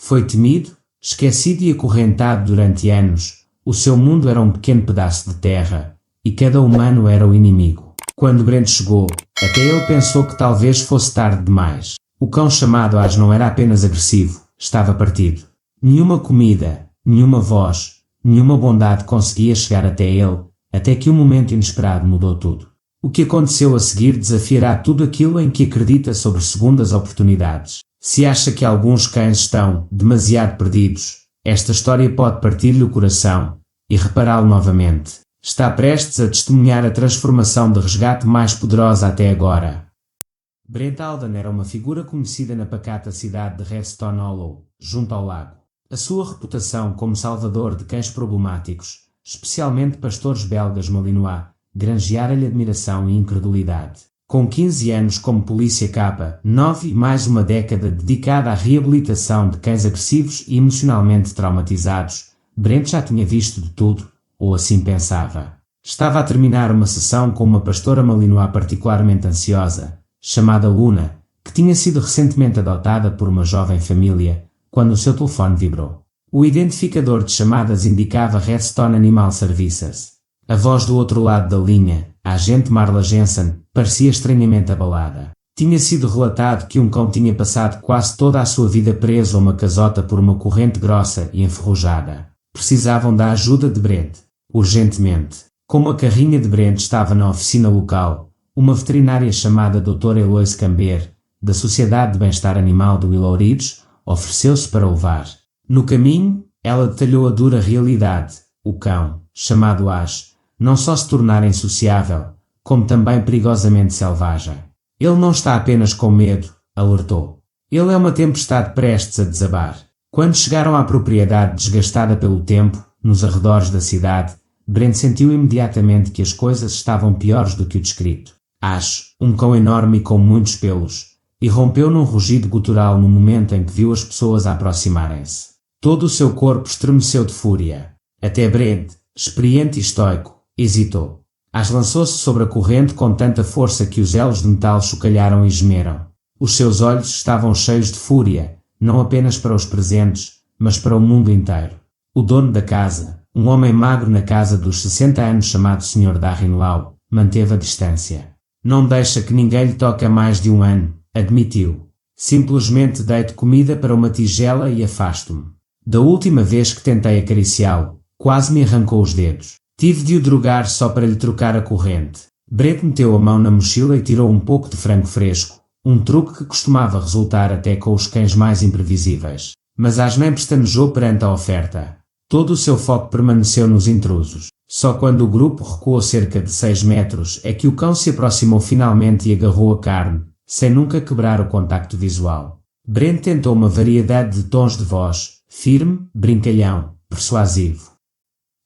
Foi temido, esquecido e acorrentado durante anos. O seu mundo era um pequeno pedaço de terra, e cada humano era o inimigo. Quando Brent chegou, até ele pensou que talvez fosse tarde demais. O cão chamado Ash não era apenas agressivo, estava partido. Nenhuma comida, nenhuma voz, nenhuma bondade conseguia chegar até ele, até que um momento inesperado mudou tudo. O que aconteceu a seguir desafiará tudo aquilo em que acredita sobre segundas oportunidades. Se acha que alguns cães estão demasiado perdidos, esta história pode partir-lhe o coração e repará-lo novamente. Está prestes a testemunhar a transformação de resgate mais poderosa até agora. Brent Alden era uma figura conhecida na pacata cidade de Redstone Hollow, junto ao lago. A sua reputação como salvador de cães problemáticos, especialmente pastores belgas malinois, granjeara-lhe admiração e incredulidade. Com 15 anos como polícia K9 e mais uma década dedicada à reabilitação de cães agressivos e emocionalmente traumatizados, Brent já tinha visto de tudo, ou assim pensava. Estava a terminar uma sessão com uma pastora malinois particularmente ansiosa, chamada Luna, que tinha sido recentemente adotada por uma jovem família, quando o seu telefone vibrou. O identificador de chamadas indicava Redstone Animal Services. A voz do outro lado da linha, a agente Marla Jensen, parecia estranhamente abalada. Tinha sido relatado que um cão tinha passado quase toda a sua vida preso a uma casota por uma corrente grossa e enferrujada. Precisavam da ajuda de Brent. Urgentemente. Como a carrinha de Brent estava na oficina local, uma veterinária chamada Dra. Eloise Camber, da Sociedade de Bem-Estar Animal do Willow Ridge, ofereceu-se para o levar. No caminho, ela detalhou a dura realidade. O cão, chamado Ash, não só se tornara insociável, como também perigosamente selvagem. Ele não está apenas com medo, alertou. Ele é uma tempestade prestes a desabar. Quando chegaram à propriedade desgastada pelo tempo, nos arredores da cidade, Brent sentiu imediatamente que as coisas estavam piores do que o descrito. Ash, um cão enorme e com muitos pelos, irrompeu num rugido gutural no momento em que viu as pessoas aproximarem-se. Todo o seu corpo estremeceu de fúria. Até Brent, experiente e estoico, hesitou. Ash lançou-se sobre a corrente com tanta força que os elos de metal chocalharam e gemeram. Os seus olhos estavam cheios de fúria, não apenas para os presentes, mas para o mundo inteiro. O dono da casa, um homem magro na casa dos 60 anos chamado Sr. Darrenlau, manteve a distância. Não deixa que ninguém lhe toque há mais de um ano, admitiu. Simplesmente deito comida para uma tigela e afasto-me. Da última vez que tentei acariciá-lo, quase me arrancou os dedos. Tive de o drogar só para lhe trocar a corrente. Brent meteu a mão na mochila e tirou um pouco de frango fresco, um truque que costumava resultar até com os cães mais imprevisíveis. Mas Ash nem pestanejou perante a oferta. Todo o seu foco permaneceu nos intrusos. Só quando o grupo recuou cerca de 6 metros é que o cão se aproximou finalmente e agarrou a carne, sem nunca quebrar o contacto visual. Brent tentou uma variedade de tons de voz, firme, brincalhão, persuasivo.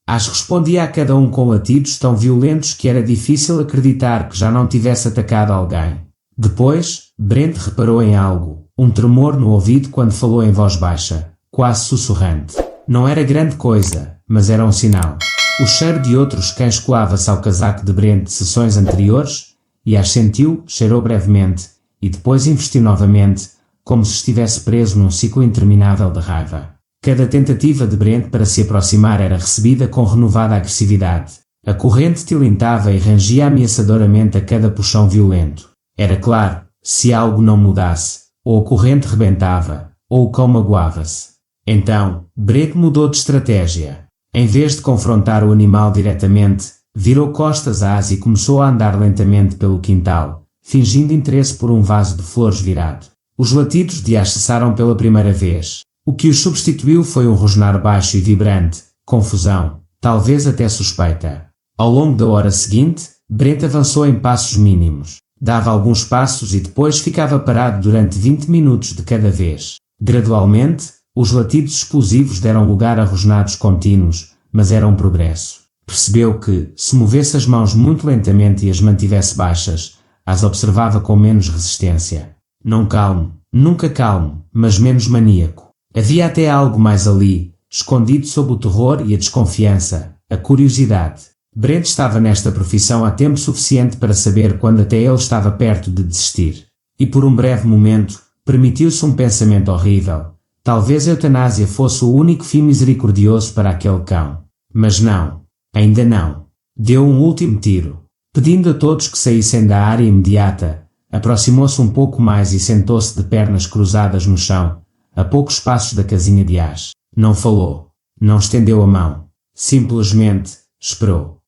Ash respondia a cada um com latidos tão violentos que era difícil acreditar que já não tivesse atacado alguém. Depois, Brent reparou em algo, um tremor no ouvido quando falou em voz baixa, quase sussurrante. Não era grande coisa, mas era um sinal. O cheiro de outros cães colava-se ao casaco de Brent de sessões anteriores, e Ash sentiu, cheirou brevemente, e depois investiu novamente, como se estivesse preso num ciclo interminável de raiva. Cada tentativa de Brent para se aproximar era recebida com renovada agressividade. A corrente tilintava e rangia ameaçadoramente a cada puxão violento. Era claro, se algo não mudasse, ou a corrente rebentava, ou o cão magoava-se. Então, Brent mudou de estratégia. Em vez de confrontar o animal diretamente, virou costas a Ash e começou a andar lentamente pelo quintal, fingindo interesse por um vaso de flores virado. Os latidos de Ash cessaram pela primeira vez. O que os substituiu foi um rosnar baixo e vibrante, confusão, talvez até suspeita. Ao longo da hora seguinte, Brent avançou em passos mínimos. Dava alguns passos e depois ficava parado durante 20 minutos de cada vez. Gradualmente, os latidos explosivos deram lugar a rosnados contínuos, mas era um progresso. Percebeu que, se movesse as mãos muito lentamente e as mantivesse baixas, as observava com menos resistência. Não calmo, nunca calmo, mas menos maníaco. Havia até algo mais ali, escondido sob o terror e a desconfiança, a curiosidade. Brent estava nesta profissão há tempo suficiente para saber quando até ele estava perto de desistir. E por um breve momento, permitiu-se um pensamento horrível. Talvez a eutanásia fosse o único fim misericordioso para aquele cão. Mas não. Ainda não. Deu um último tiro. Pedindo a todos que saíssem da área imediata, aproximou-se um pouco mais e sentou-se de pernas cruzadas no chão, a poucos passos da casinha de Ash. Não falou. Não estendeu a mão. Simplesmente esperou.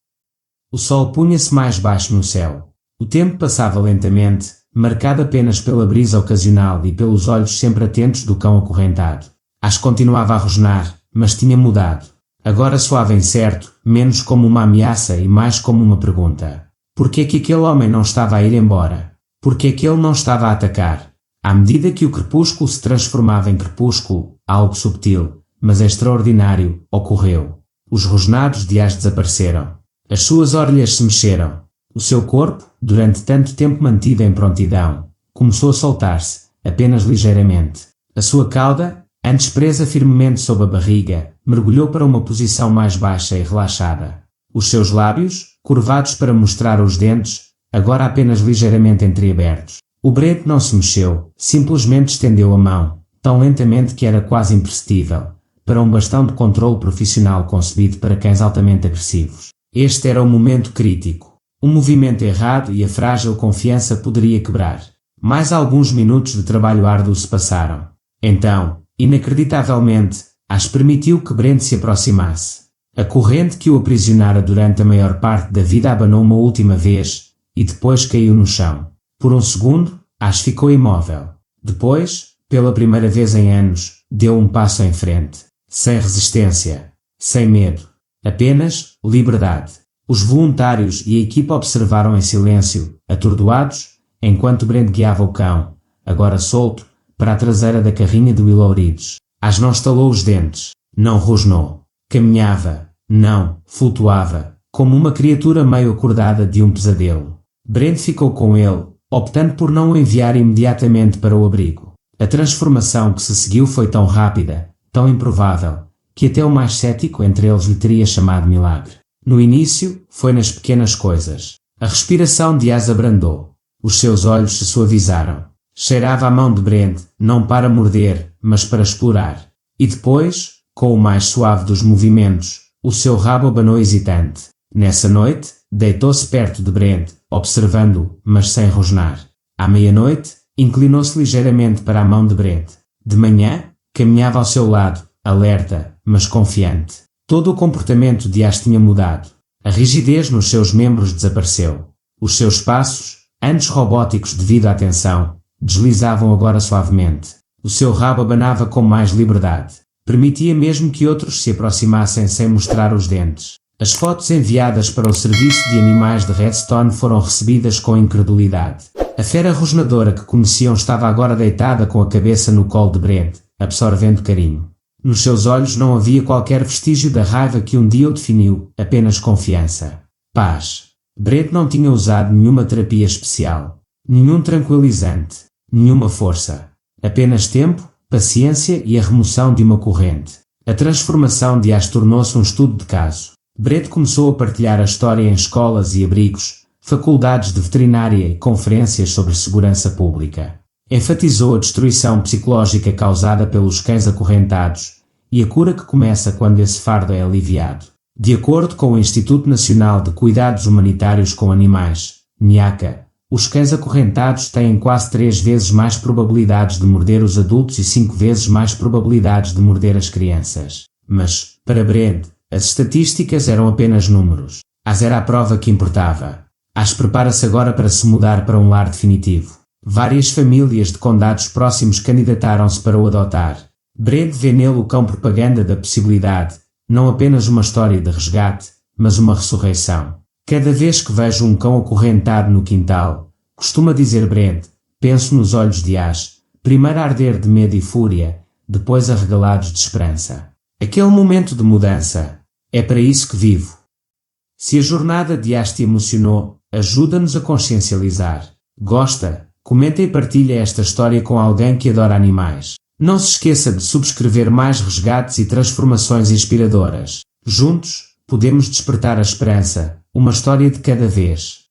O sol punha-se mais baixo no céu. O tempo passava lentamente, marcado apenas pela brisa ocasional e pelos olhos sempre atentos do cão acorrentado. Ash continuava a rosnar, mas tinha mudado. Agora soava incerto, menos como uma ameaça e mais como uma pergunta. Por que é que aquele homem não estava a ir embora? Por que é que ele não estava a atacar? À medida que o crepúsculo se transformava em crepúsculo, algo subtil, mas extraordinário, ocorreu. Os rosnados de Ash desapareceram. As suas orelhas se mexeram. O seu corpo, durante tanto tempo mantido em prontidão, começou a soltar-se, apenas ligeiramente. A sua cauda, antes presa firmemente sob a barriga, mergulhou para uma posição mais baixa e relaxada. Os seus lábios, curvados para mostrar os dentes, agora apenas ligeiramente entreabertos. O Brent não se mexeu, simplesmente estendeu a mão, tão lentamente que era quase imperceptível, para um bastão de controle profissional concebido para cães altamente agressivos. Este era o momento crítico. Um movimento errado e a frágil confiança poderia quebrar. Mais alguns minutos de trabalho árduo se passaram. Então, inacreditavelmente, Ash permitiu que Brent se aproximasse. A corrente que o aprisionara durante a maior parte da vida abanou uma última vez, e depois caiu no chão. Por um segundo, Ash ficou imóvel. Depois, pela primeira vez em anos, deu um passo em frente. Sem resistência. Sem medo. Apenas liberdade. Os voluntários e a equipa observaram em silêncio, atordoados, enquanto Brent guiava o cão, agora solto, para a traseira da carrinha de Willow Ridge. Ash não estalou os dentes. Não rosnou. Caminhava. Não, flutuava, como uma criatura meio acordada de um pesadelo. Brent ficou com ele, optando por não o enviar imediatamente para o abrigo. A transformação que se seguiu foi tão rápida, tão improvável, que até o mais cético entre eles lhe teria chamado milagre. No início, foi nas pequenas coisas. A respiração de Ash abrandou. Os seus olhos se suavizaram. Cheirava a mão de Brent, não para morder, mas para explorar. E depois, com o mais suave dos movimentos, o seu rabo abanou hesitante. Nessa noite, deitou-se perto de Brent, observando-o, mas sem rosnar. À meia-noite, inclinou-se ligeiramente para a mão de Brent. De manhã, caminhava ao seu lado, alerta, mas confiante. Todo o comportamento de Ash tinha mudado. A rigidez nos seus membros desapareceu. Os seus passos, antes robóticos devido à tensão, deslizavam agora suavemente. O seu rabo abanava com mais liberdade. Permitia mesmo que outros se aproximassem sem mostrar os dentes. As fotos enviadas para o serviço de animais de Redstone foram recebidas com incredulidade. A fera rosnadora que conheciam estava agora deitada com a cabeça no colo de Brent, absorvendo carinho. Nos seus olhos não havia qualquer vestígio da raiva que um dia o definiu, apenas confiança. Paz. Brent não tinha usado nenhuma terapia especial. Nenhum tranquilizante. Nenhuma força. Apenas tempo, paciência e a remoção de uma corrente. A transformação de Ash tornou-se um estudo de caso. Brent começou a partilhar a história em escolas e abrigos, faculdades de veterinária e conferências sobre segurança pública. Enfatizou a destruição psicológica causada pelos cães acorrentados e a cura que começa quando esse fardo é aliviado. De acordo com o Instituto Nacional de Cuidados Humanitários com Animais, NIACA, os cães acorrentados têm quase 3 vezes mais probabilidades de morder os adultos e 5 vezes mais probabilidades de morder as crianças. Mas, para Brent, as estatísticas eram apenas números. As era a prova que importava. Ash prepara-se agora para se mudar para um lar definitivo. Várias famílias de condados próximos candidataram-se para o adotar. Brent vê nele o cão propaganda da possibilidade, não apenas uma história de resgate, mas uma ressurreição. Cada vez que vejo um cão acorrentado no quintal, costuma dizer Brent, penso nos olhos de Ash, primeiro a arder de medo e fúria, depois arregalados de esperança. Aquele momento de mudança, é para isso que vivo. Se a jornada de Ash te emocionou, ajuda-nos a consciencializar. Gosta? Comenta e partilha esta história com alguém que adora animais. Não se esqueça de subscrever mais resgates e transformações inspiradoras. Juntos, podemos despertar a esperança, uma história de cada vez.